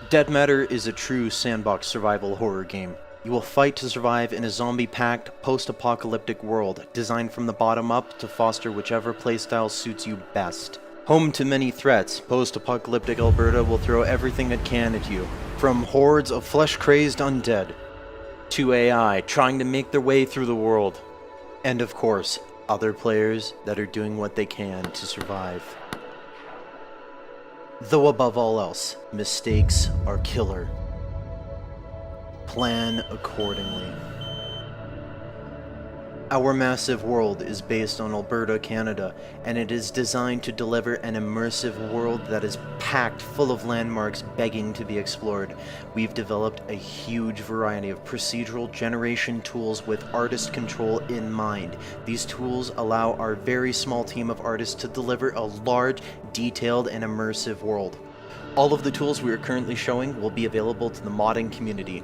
Dead Matter is a true sandbox survival horror game. You will fight to survive in a zombie-packed, post-apocalyptic world, designed from the bottom up to foster whichever playstyle suits you best. Home to many threats, post-apocalyptic Alberta will throw everything it can at you, from hordes of flesh-crazed undead, to AI trying to make their way through the world, and of course, other players that are doing what they can to survive. Though above all else, mistakes are killer. Plan accordingly. Our massive world is based on Alberta, Canada, and it is designed to deliver an immersive world that is packed full of landmarks begging to be explored. We've developed a huge variety of procedural generation tools with artist control in mind. These tools allow our very small team of artists to deliver a large, detailed, and immersive world. All of the tools we are currently showing will be available to the modding community.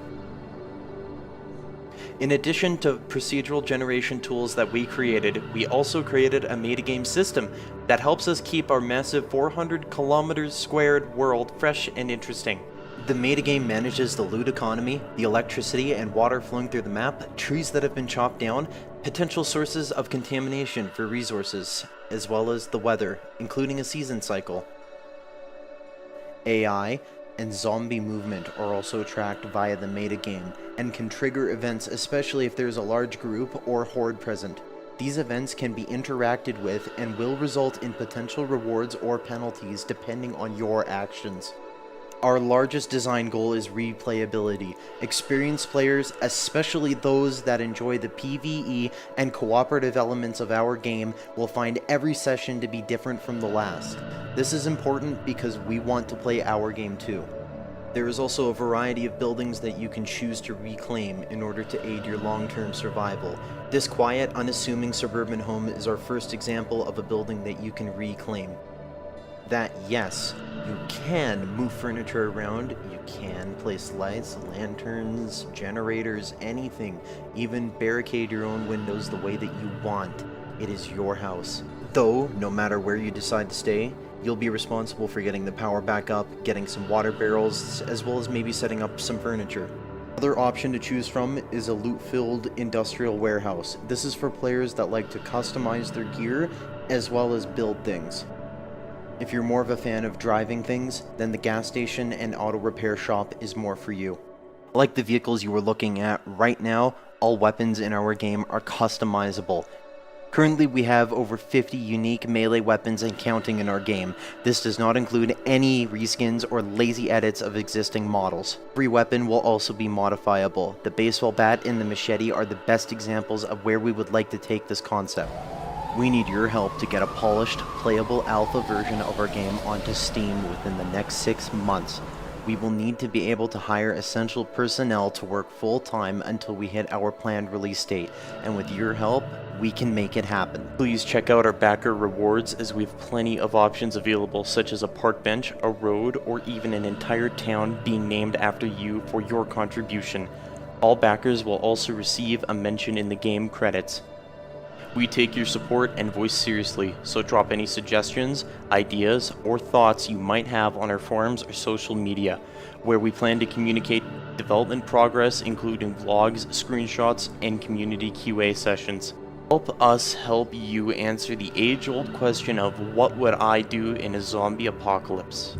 In addition to procedural generation tools that we created, we also created a metagame system that helps us keep our massive 400 kilometers squared world fresh and interesting. The metagame manages the loot economy, the electricity and water flowing through the map, trees that have been chopped down, potential sources of contamination for resources, as well as the weather, including a season cycle. AI and zombie movement are also tracked via the metagame and can trigger events, especially if there's a large group or horde present. These events can be interacted with and will result in potential rewards or penalties depending on your actions. Our largest design goal is replayability. Experienced players, especially those that enjoy the PvE and cooperative elements of our game, will find every session to be different from the last. This is important because we want to play our game too. There is also a variety of buildings that you can choose to reclaim in order to aid your long-term survival. This quiet, unassuming suburban home is our first example of a building that you can reclaim. That, yes, you can move furniture around, you can place lights, lanterns, generators, anything, even barricade your own windows the way that you want. It is your house. Though, no matter where you decide to stay, you'll be responsible for getting the power back up, getting some water barrels, as well as maybe setting up some furniture. Another option to choose from is a loot-filled industrial warehouse. This is for players that like to customize their gear, as well as build things. If you're more of a fan of driving things, then the gas station and auto repair shop is more for you. Like the vehicles you were looking at right now, all weapons in our game are customizable. Currently we have over 50 unique melee weapons and counting in our game. This does not include any reskins or lazy edits of existing models. Every weapon will also be modifiable. The baseball bat and the machete are the best examples of where we would like to take this concept. We need your help to get a polished, playable alpha version of our game onto Steam within the next 6 months. We will need to be able to hire essential personnel to work full-time until we hit our planned release date, and with your help, we can make it happen. Please check out our backer rewards, as we have plenty of options available, such as a park bench, a road, or even an entire town being named after you for your contribution. All backers will also receive a mention in the game credits. We take your support and voice seriously, so drop any suggestions, ideas, or thoughts you might have on our forums or social media, where we plan to communicate development progress, including vlogs, screenshots, and community QA sessions. Help us help you answer the age-old question of what would I do in a zombie apocalypse?